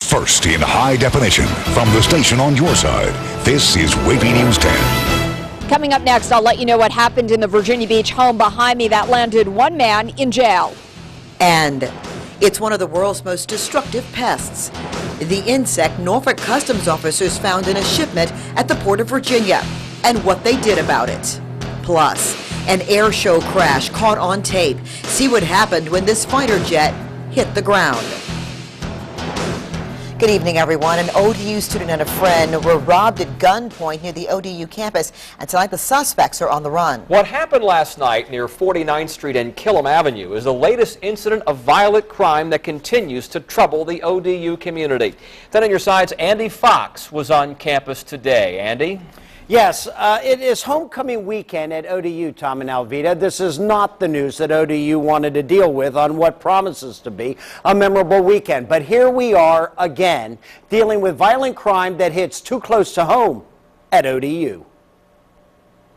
First in high definition from the station on your side, this is WAVY News 10. Coming up next, I'll let you know what happened in the Virginia Beach home behind me that landed one man in jail. And it's one of the world's most destructive pests. The insect Norfolk Customs officers found in a shipment at the Port of Virginia and what they did about it. Plus, an air show crash caught on tape. See what happened when this fighter jet hit the ground. Good evening, everyone. An ODU student and a friend were robbed at gunpoint near the ODU campus, and tonight the suspects are on the run. What happened last night near 49th Street and Killam Avenue is the latest incident of violent crime that continues to trouble the ODU community. Then on your sides, Andy Fox was on campus today. Andy? Yes, it is homecoming weekend at ODU, Tom and Alvita. This is not the news that ODU wanted to deal with on what promises to be a memorable weekend. But here we are again, dealing with violent crime that hits too close to home at ODU.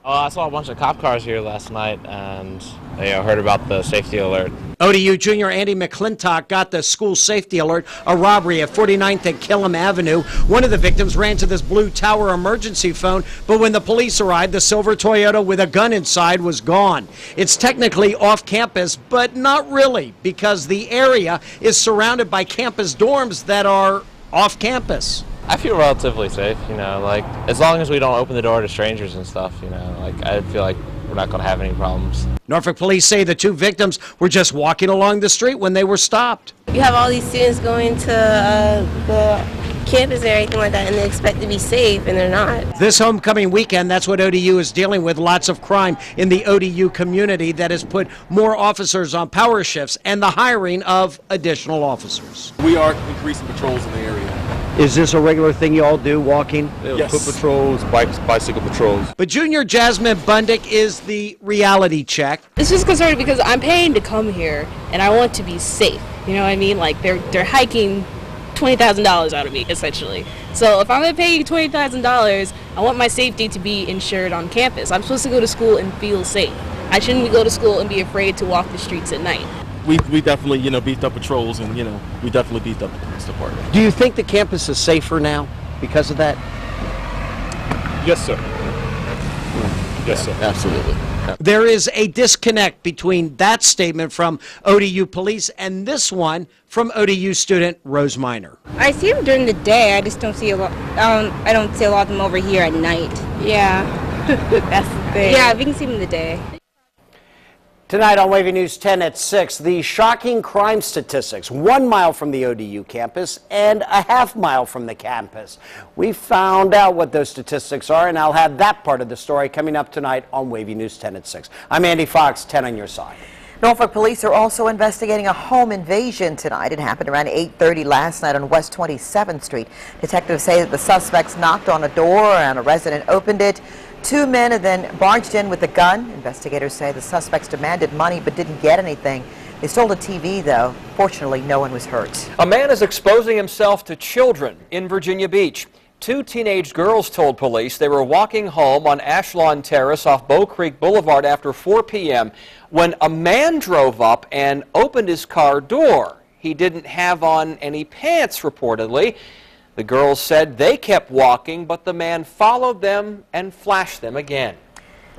I saw a bunch of cop cars here last night, and I heard about the safety alert. ODU junior Andy McClintock got the school safety alert, a robbery at 49th and Killam Avenue. One of the victims ran to this blue tower emergency phone, but when the police arrived, the silver Toyota with a gun inside was gone. It's technically off campus, but not really, because the area is surrounded by campus dorms that are off campus. I feel relatively safe, like as long as we don't open the door to strangers and stuff, like I feel like we're not going to have any problems. Norfolk police say the two victims were just walking along the street when they were stopped. You have all these students going to the campus and everything like that, and they expect to be safe, and they're not. This homecoming weekend, that's what ODU is dealing with, lots of crime in the ODU community that has put more officers on power shifts and the hiring of additional officers. We are increasing patrols in the area. Is this a regular thing you all do, walking? Yes. Foot patrols, bicycle patrols. But junior Jasmine Bundick is the reality check. It's just concerning because I'm paying to come here and I want to be safe. You know what I mean? Like they're hiking $20,000 out of me, essentially. So if I'm paying $20,000, I want my safety to be insured on campus. I'm supposed to go to school and feel safe. I shouldn't go to school and be afraid to walk the streets at night. We definitely, beefed up patrols, and, we definitely beefed up the police department. Do you think the campus is safer now because of that? Yes, sir. Yes, sir. Absolutely. There is a disconnect between that statement from ODU police and this one from ODU student Rose Minor. I see them during the day. I just don't see a lot. I don't see a lot of them over here at night. Yeah, that's the thing. Yeah, we can see them in the day. Tonight on WAVY News 10 at 6, the shocking crime statistics 1 mile from the ODU campus and a half mile from the campus. We found out what those statistics are, and I'll have that part of the story coming up tonight on WAVY News 10 at 6. I'm Andy Fox, 10 on your side. Norfolk police are also investigating a home invasion tonight. It happened around 8:30 last night on West 27th Street. Detectives say that the suspects knocked on a door and a resident opened it. Two men and then barged in with a gun. Investigators say the suspects demanded money but didn't get anything. They stole a TV, though. Fortunately, no one was hurt. A man is exposing himself to children in Virginia Beach. Two teenage girls told police they were walking home on Ashlawn Terrace off Bow Creek Boulevard after 4 p.m. when a man drove up and opened his car door. He didn't have on any pants, reportedly. The girls said they kept walking, but the man followed them and flashed them again.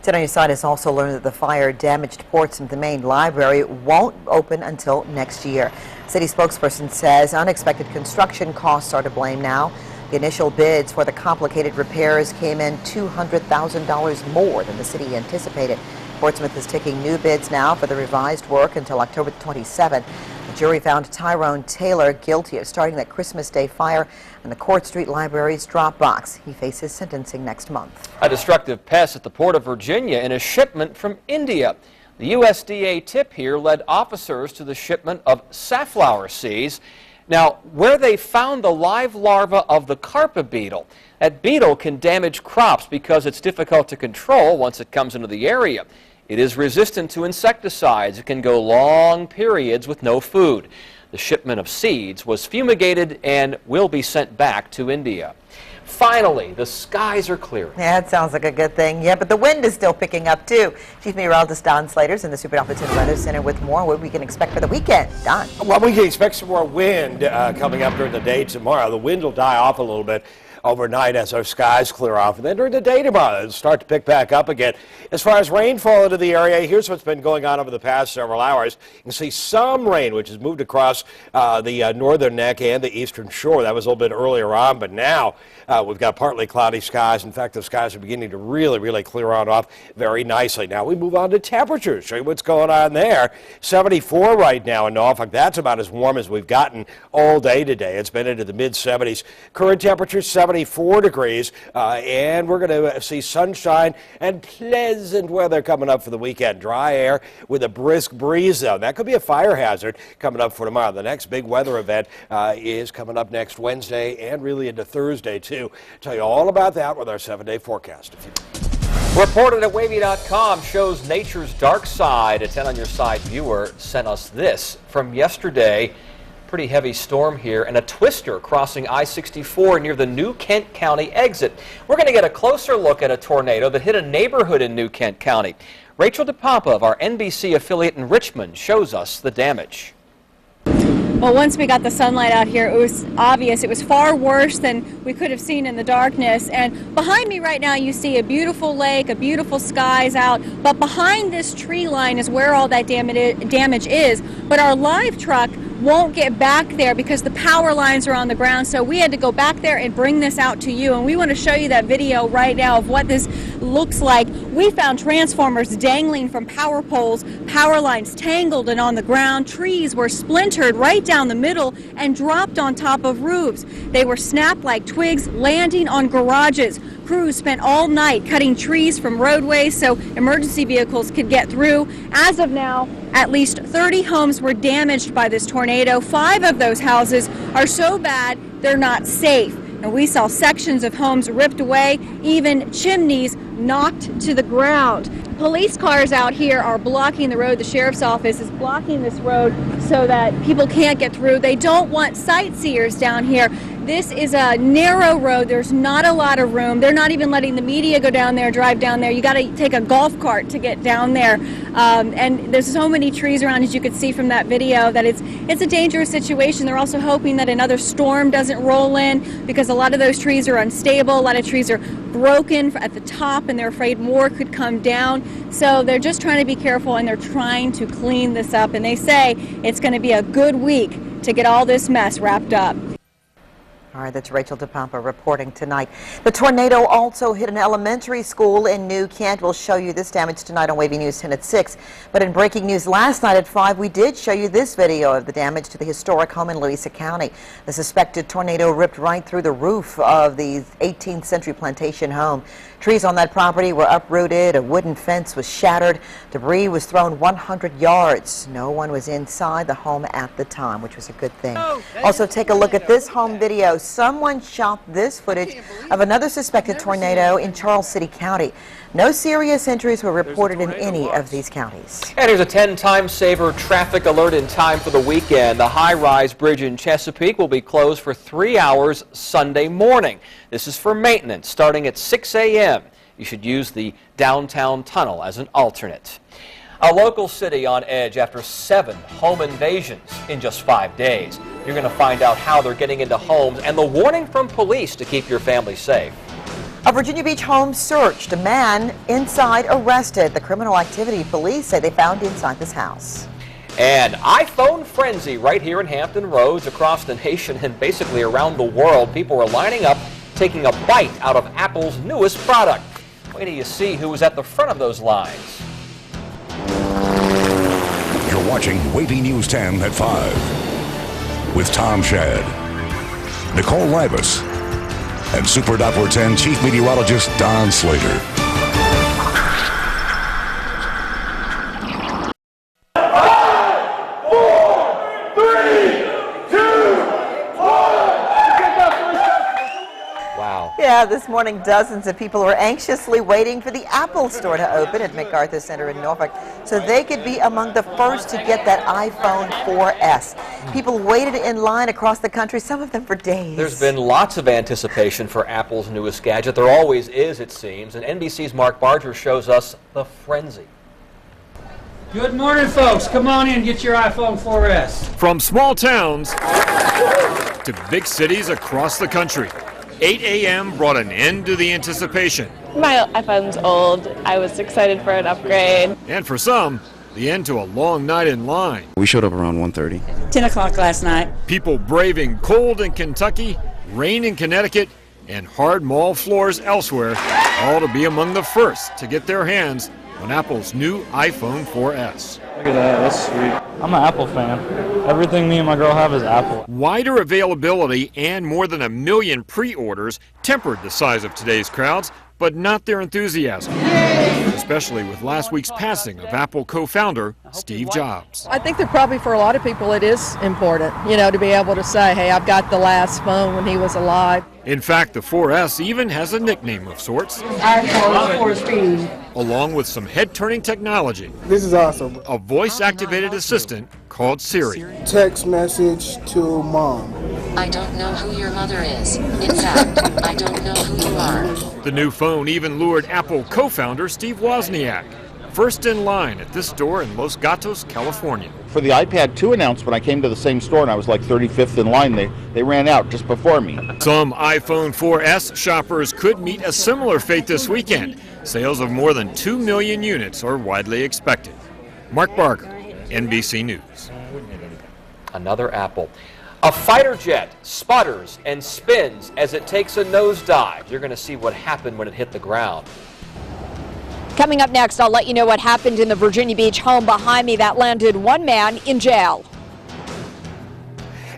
10 on your side has also learned that the fire-damaged ports of the main library won't open until next year. City spokesperson says unexpected construction costs are to blame now. The initial bids for the complicated repairs came in $200,000 more than the city anticipated. Portsmouth is taking new bids now for the revised work until October 27th. The jury found Tyrone Taylor guilty of starting that Christmas Day fire in the Court Street Library's drop box. He faces sentencing next month. A destructive pest at the Port of Virginia in a shipment from India. The USDA tip here led officers to the shipment of safflower seeds. Now, where they found the live larva of the carpet beetle. That beetle can damage crops because it's difficult to control once it comes into the area. It is resistant to insecticides. It can go long periods with no food. The shipment of seeds was fumigated and will be sent back to India. Finally, the skies are clearing. Yeah, it sounds like a good thing. Yeah, but the wind is still picking up, too. Chief Meteorologist Don Slater's in the Super Alpha 10 Weather Center with more what we can expect for the weekend. Don. Well, we can expect some more wind coming up during the day tomorrow. The wind will die off a little bit overnight as our skies clear off. And then during the day tomorrow, it'll start to pick back up again. As far as rainfall into the area, here's what's been going on over the past several hours. You can see some rain, which has moved across the northern neck and the eastern shore. That was a little bit earlier on, but now we've got partly cloudy skies. In fact, the skies are beginning to really clear on off very nicely. Now we move on to temperatures. Show you what's going on there. 74 right now in Norfolk. That's about as warm as we've gotten all day today. It's been into the mid-70s. Current temperature 74 degrees, and we're going to see sunshine and pleasant weather coming up for the weekend. Dry air with a brisk breeze, though. That could be a fire hazard coming up for tomorrow. The next big weather event is coming up next Wednesday and really into Thursday, too. Tell you all about that with our 7-day forecast. Reported at WAVY.com shows nature's dark side. A 10 on your side viewer sent us this from yesterday. Pretty heavy storm here and a twister crossing I-64 near the New Kent County exit. We're going to get a closer look at a tornado that hit a neighborhood in New Kent County. Rachel DePompa of our NBC affiliate in Richmond shows us the damage. Well, once we got the sunlight out here, it was obvious. It was far worse than we could have seen in the darkness. And behind me right now, you see a beautiful lake, a beautiful skies out. But behind this tree line is where all that damage is. But our live truck won't get back there because the power lines are on the ground. So we had to go back there and bring this out to you. And we want to show you that video right now of what this looks like. We found transformers dangling from power poles, power lines tangled and on the ground. Trees were splintered right down the middle and dropped on top of roofs. They were snapped like twigs, landing on garages. Crews spent all night cutting trees from roadways so emergency vehicles could get through. As of now, at least 30 homes were damaged by this tornado. 5 of those houses are so bad they're not safe. And we saw sections of homes ripped away, even chimneys knocked to the ground. Police cars out here are blocking the road. The sheriff's office is blocking this road so that people can't get through. They don't want sightseers down here. This is a narrow road. There's not a lot of room. They're not even letting the media go down there, drive down there. You got to take a golf cart to get down there. And there's so many trees around, as you could see from that video, that it's a dangerous situation. They're also hoping that another storm doesn't roll in because a lot of those trees are unstable. A lot of trees are broken at the top, and they're afraid more could come down. So they're just trying to be careful, and they're trying to clean this up. And they say it's going to be a good week to get all this mess wrapped up. All right, that's Rachel DePompa reporting tonight. The tornado also hit an elementary school in New Kent. We'll show you this damage tonight on WAVY News 10 at 6. But in breaking news last night at 5, we did show you this video of the damage to the historic home in Louisa County. The suspected tornado ripped right through the roof of the 18th century plantation home. Trees on that property were uprooted, a wooden fence was shattered, debris was thrown 100 yards. No one was inside the home at the time, which was a good thing. Also, take a look at this home video. Someone shot this footage of another suspected tornado in Charles City County. No serious injuries were reported in any of these counties. And here's a 10-time saver traffic alert in time for the weekend. The high-rise bridge in Chesapeake will be closed for 3 hours Sunday morning. This is for maintenance starting at 6 a.m. You should use the downtown tunnel as an alternate. A local city on edge after 7 home invasions in just 5 days. You're going to find out how they're getting into homes and the warning from police to keep your family safe. A Virginia Beach home searched. A man inside arrested. The criminal activity police say they found inside this house. And iPhone frenzy right here in Hampton Roads, across the nation and basically around the world. People are lining up, taking a bite out of Apple's newest product. Wait till you see who was at the front of those lines. You're watching WAVY News 10 at 5 with Tom Shad, Nicole Ribas, and Super Doppler 10 Chief Meteorologist Don Slater. Yeah, this morning dozens of people were anxiously waiting for the Apple store to open at MacArthur Center in Norfolk so they could be among the first to get that iPhone 4S. People waited in line across the country, some of them for days. There's been lots of anticipation for Apple's newest gadget. There always is, it seems, and NBC's Mark Barger shows us the frenzy. Good morning, folks. Come on in and get your iPhone 4S. From small towns to big cities across the country, 8 a.m. brought an end to the anticipation. My iPhone's old. I was excited for an upgrade. And for some, the end to a long night in line. We showed up around 1:30. 10 o'clock last night. People braving cold in Kentucky, rain in Connecticut, and hard mall floors elsewhere, all to be among the first to get their hands on Apple's new iPhone 4S. Look at that, that's sweet. I'm an Apple fan. Everything me and my girl have is Apple. Wider availability and more than 1 million pre-orders tempered the size of today's crowds, but not their enthusiasm, especially with last week's passing of Apple co-founder Steve Jobs. I think that probably for a lot of people it is important, to be able to say, hey, I've got the last phone when he was alive. In fact, the 4S even has a nickname of sorts, iPhone 4 Speed. along with some head-turning technology. This is awesome. A voice-activated assistant called Siri. Text message to mom. I don't know who your mother is. In fact, I don't know who you are. The new phone even lured Apple co-founder Steve Wozniak, first in line at this store in Los Gatos, California. For the iPad 2 announcement, I came to the same store and I was like 35th in line. They ran out just before me. Some iPhone 4S shoppers could meet a similar fate this weekend. Sales of more than 2 million units are widely expected. Mark Barger, NBC News. Another Apple. A fighter jet sputters and spins as it takes a nosedive. You're going to see what happened when it hit the ground. Coming up next, I'll let you know what happened in the Virginia Beach home behind me that landed one man in jail.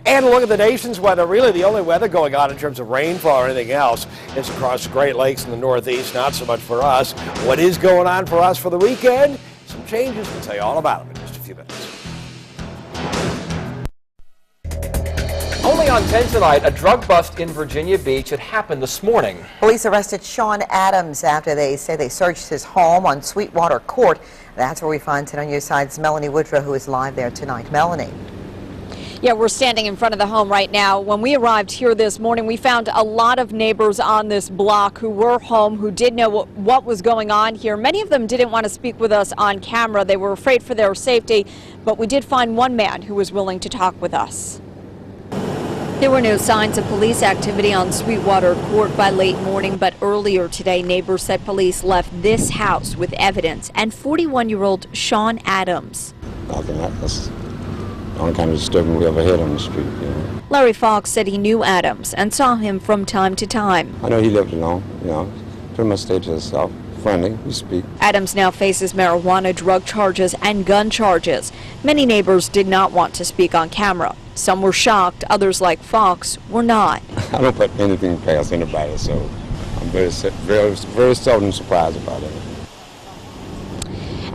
And a look at the nation's weather. Really, the only weather going on in terms of rainfall or anything else is across the Great Lakes in the Northeast. Not so much for us. What is going on for us for the weekend? Some changes. We'll tell you all about them in just a few minutes. Only on 10 tonight, a drug bust in Virginia Beach. It happened this morning. Police arrested Sean Adams after they say they searched his home on Sweetwater Court. That's where we find 10 on your side's Melanie Woodrow, who is live there tonight. Melanie. Yeah, we're standing in front of the home right now. When we arrived here this morning, we found a lot of neighbors on this block who were home, who did know what was going on here. Many of them didn't want to speak with us on camera. They were afraid for their safety, but we did find one man who was willing to talk with us. There were no signs of police activity on Sweetwater Court by late morning, but earlier today, neighbors said police left this house with evidence and 41-year-old Sean Adams. Nothing. That's the only kind of disturbance we ever had on the street. Larry Fox said he knew Adams and saw him from time to time. I know he lived alone. Pretty much stayed to himself. Friendly, we speak. Adams now faces marijuana, drug charges, and gun charges. Many neighbors did not want to speak on camera. Some were shocked, others like Fox were not. I don't put anything past anybody, so I'm very seldom surprised about it.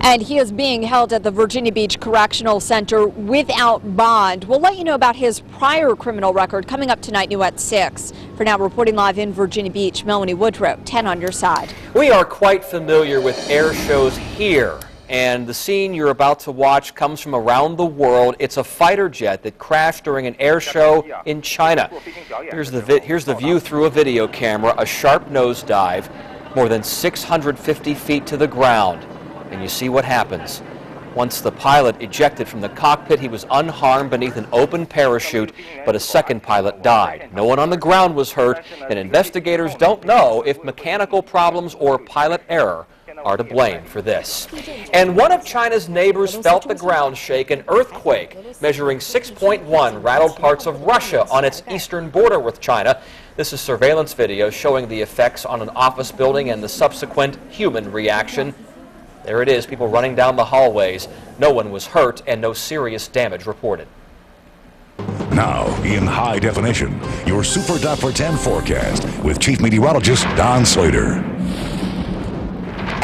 And he is being held at the Virginia Beach Correctional Center without bond. We'll let you know about his prior criminal record coming up tonight, new at 6. For now, reporting live in Virginia Beach, Melanie Woodrow, 10 on your side. We are quite familiar with air shows here. And the scene you're about to watch comes from around the world. It's a fighter jet that crashed during an air show in China. Here's the view through a video camera, a sharp nosedive, more than 650 feet to the ground. And you see what happens. Once the pilot ejected from the cockpit, he was unharmed beneath an open parachute, but a second pilot died. No one on the ground was hurt, and investigators don't know if mechanical problems or pilot error are to blame for this. And one of China's neighbors felt the ground shake. An earthquake measuring 6.1 rattled parts of Russia on its eastern border with China. This is surveillance video showing the effects on an office building and the subsequent human reaction. There it is, people running down the hallways. No one was hurt and no serious damage reported. Now, in high definition, your Super for 10 forecast with Chief Meteorologist Don Slater.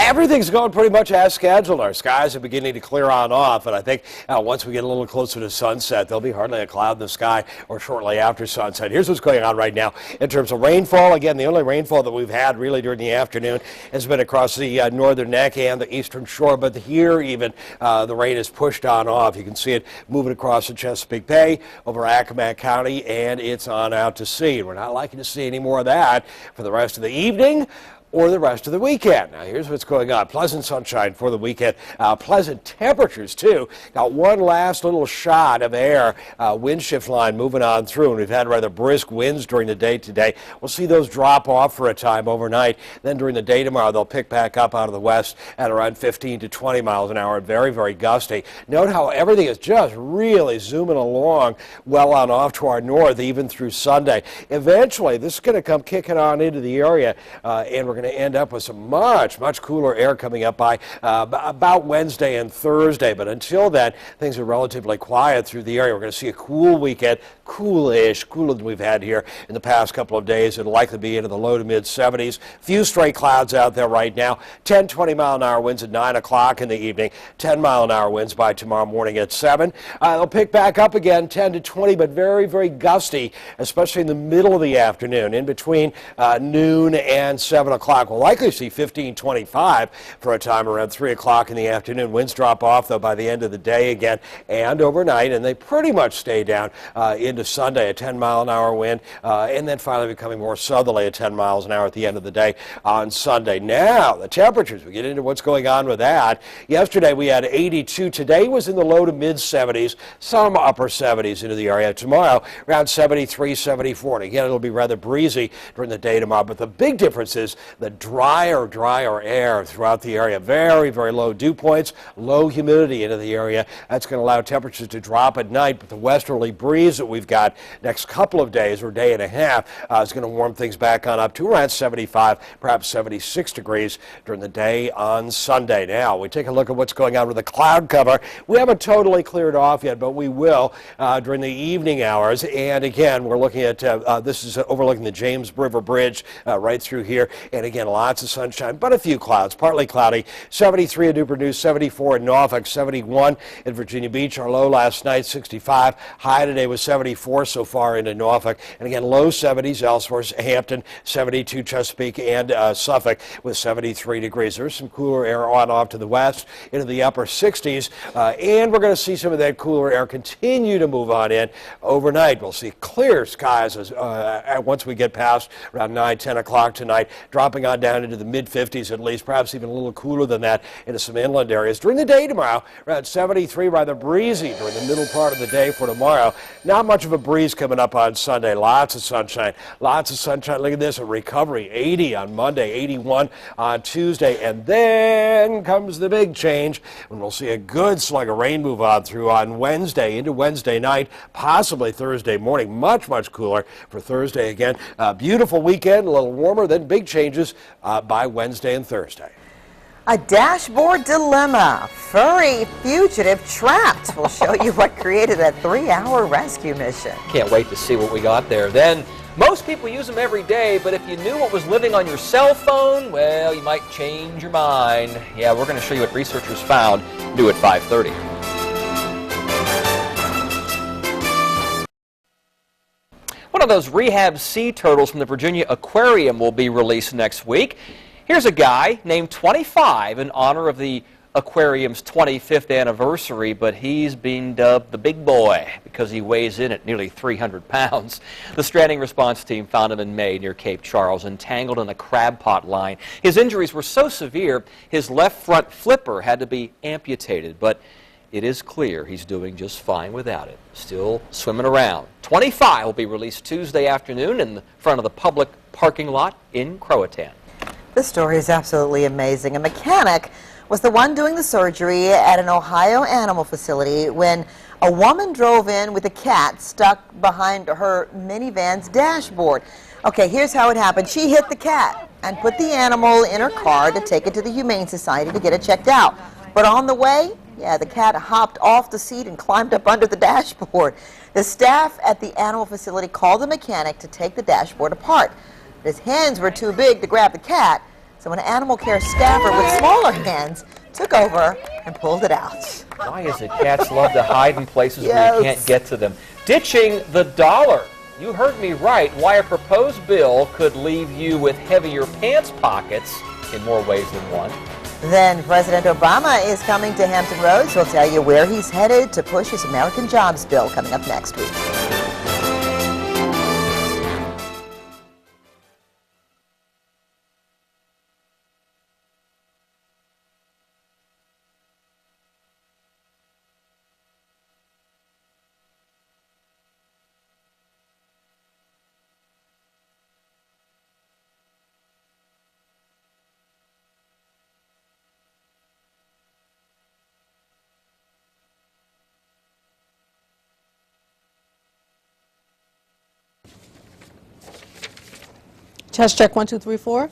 Everything's going pretty much as scheduled. Our skies are beginning to clear on off, and I think once we get a little closer to sunset, there'll be hardly a cloud in the sky or shortly after sunset. Here's what's going on right now in terms of rainfall. Again, the only rainfall that we've had really during the afternoon has been across the northern neck and the eastern shore, but here even the rain is pushed on off. You can see it moving across the Chesapeake Bay over Accomack County, and it's on out to sea. We're not likely to see any more of that for the rest of the evening or the rest of the weekend. Now, here's what's going on. Pleasant sunshine for the weekend. Pleasant temperatures, too. Got one last little shot of air, wind shift line moving on through, and we've had rather brisk winds during the day today. We'll see those drop off for a time overnight. Then during the day tomorrow, they'll pick back up out of the west at around 15 to 20 miles an hour. Very, very gusty. Note how everything is just really zooming along well on off to our north, even through Sunday. Eventually, this is going to come kicking on into the area, and we're going to end up with some much cooler air coming up by about Wednesday and Thursday. But until then, things are relatively quiet through the area. We're going to see a cool weekend, coolish, cooler than we've had here in the past couple of days. It'll likely be into the low to mid 70s. Few stray clouds out there right now. 10, 20 mile an hour winds at 9 o'clock in the evening. 10 mile an hour winds by tomorrow morning at 7. They'll pick back up again, 10 to 20, but very, very gusty, especially in the middle of the afternoon, in between noon and 7 o'clock. We'll likely see 15, 25 for a time around 3 o'clock in the afternoon. Winds drop off, though, by the end of the day again and overnight, and they pretty much stay down into Sunday, a 10 mile an hour wind, and then finally becoming more southerly at 10 miles an hour at the end of the day on Sunday. Now, the temperatures, we get into what's going on with that. Yesterday we had 82. Today was in the low to mid 70s, some upper 70s into the area. Tomorrow, around 73, 74. And again, it'll be rather breezy during the day tomorrow, but the big difference is the drier air throughout the area. Very, very low dew points, low humidity into the area. That's going to allow temperatures to drop at night, but the westerly breeze that we've got next couple of days or day and a half is going to warm things back on up to around 75, perhaps 76 degrees during the day on Sunday. Now, we take a look at what's going on with the cloud cover. We haven't totally cleared off yet, but we will during the evening hours. And again, we're looking at, this is overlooking the James River Bridge right through here. And again, lots of sunshine, but a few clouds, partly cloudy. 73 at Newport News, 74 in Norfolk, 71 at Virginia Beach. Our low last night, 65. High today was 74 so far into Norfolk. And again, low 70s elsewhere, Hampton, 72 Chesapeake and Suffolk with 73 degrees. There's some cooler air on off to the west into the upper 60s. And we're going to see some of that cooler air continue to move on in overnight. We'll see clear skies as, once we get past around 9, 10 o'clock tonight, dropping on down into the mid-50s at least, perhaps even a little cooler than that into some inland areas. During the day tomorrow, around 73, rather breezy during the middle part of the day for tomorrow. Not much of a breeze coming up on Sunday. Lots of sunshine. Lots of sunshine. Look at this, a recovery. 80 on Monday, 81 on Tuesday, and then comes the big change when we'll see a good slug of rain move on through on Wednesday into Wednesday night, possibly Thursday morning. Much cooler for Thursday again. Beautiful weekend, a little warmer, then big changes by Wednesday and Thursday. A dashboard dilemma. Furry fugitive trapped. We'll show you what created that 3-hour rescue mission. Can't wait to see what we got there. Then, most people use them every day, but if you knew what was living on your cell phone, well, you might change your mind. Yeah, we're going to show you what researchers found. New at 5:30. One of those rehab sea turtles from the Virginia Aquarium will be released next week. Here's a guy named 25 in honor of the aquarium's 25th anniversary, but he's being dubbed the big boy because he weighs in at nearly 300 pounds. The stranding response team found him in May near Cape Charles, entangled in a crab pot line. His injuries were so severe, his left front flipper had to be amputated, but it is clear he's doing just fine without it. Still swimming around. 25 will be released Tuesday afternoon in front of the public parking lot in Croatan. This story is absolutely amazing. A mechanic was the one doing the surgery at an Ohio animal facility when a woman drove in with a cat stuck behind her minivan's dashboard. Okay, here's how it happened. She hit the cat and put the animal in her car to take it to the Humane Society to get it checked out. But on the way, the cat hopped off the seat and climbed up under the dashboard. The staff at the animal facility called the mechanic to take the dashboard apart. His hands were too big to grab the cat, So an animal care staffer with smaller hands took over and pulled it out. Why is it cats love to hide in places where you can't get to them? Ditching the dollar. You heard me right. Why a proposed bill could leave you with heavier pants pockets in more ways than one. Then President Obama is coming to Hampton Roads. He'll tell you where he's headed to push his American Jobs bill coming up next week. Test check 1, 2, 3, 4.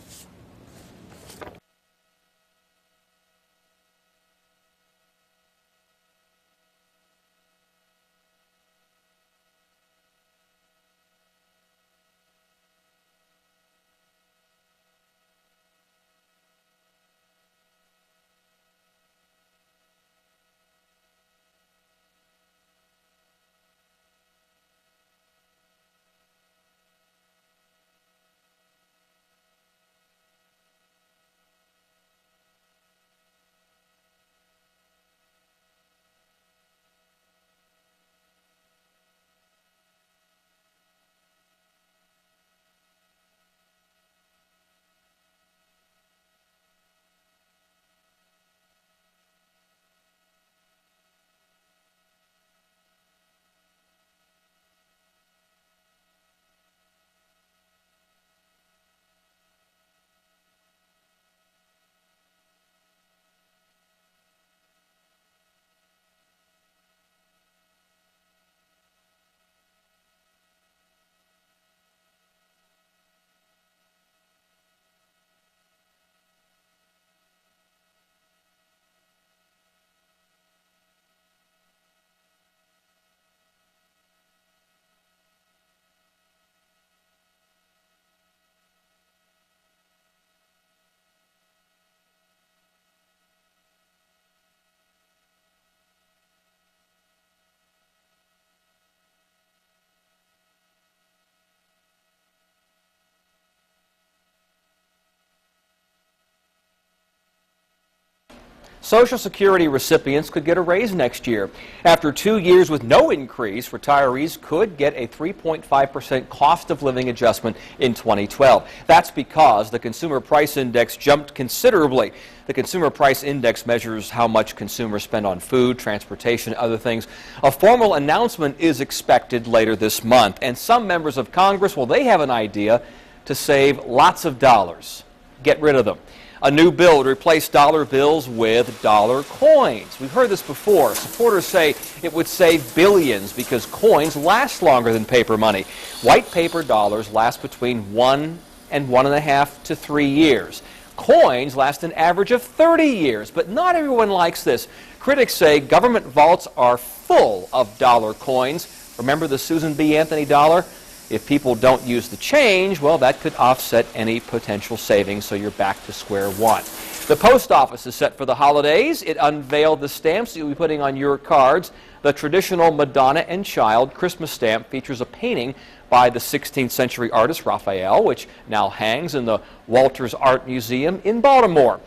Social Security recipients could get a raise next year. After 2 years with no increase, retirees could get a 3.5% cost of living adjustment in 2012. That's because the Consumer Price Index jumped considerably. The Consumer Price Index measures how much consumers spend on food, transportation, other things. A formal announcement is expected later this month. And some members of Congress, well, they have an idea to save lots of dollars. Get rid of them. A new bill to replace dollar bills with dollar coins. We've heard this before. Supporters say it would save billions because coins last longer than paper money. White paper dollars last between 1 and 1.5 to 3 years. Coins last an average of 30 years, but not everyone likes this. Critics say government vaults are full of dollar coins. Remember the Susan B. Anthony dollar? If people don't use the change, well, that could offset any potential savings, so you're back to square one. The post office is set for the holidays. It unveiled the stamps you'll be putting on your cards. The traditional Madonna and Child Christmas stamp features a painting by the 16th century artist Raphael, which now hangs in the Walters Art Museum in Baltimore.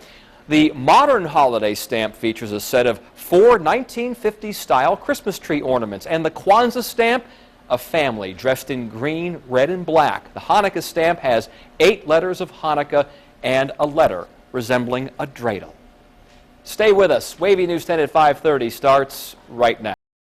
The modern holiday stamp features a set of 4 1950s-style Christmas tree ornaments, and the Kwanzaa stamp, a family dressed in green, red, and black. The Hanukkah stamp has 8 letters of Hanukkah and a letter resembling a dreidel. Stay with us. WAVY News 10 at 5:30 starts right now.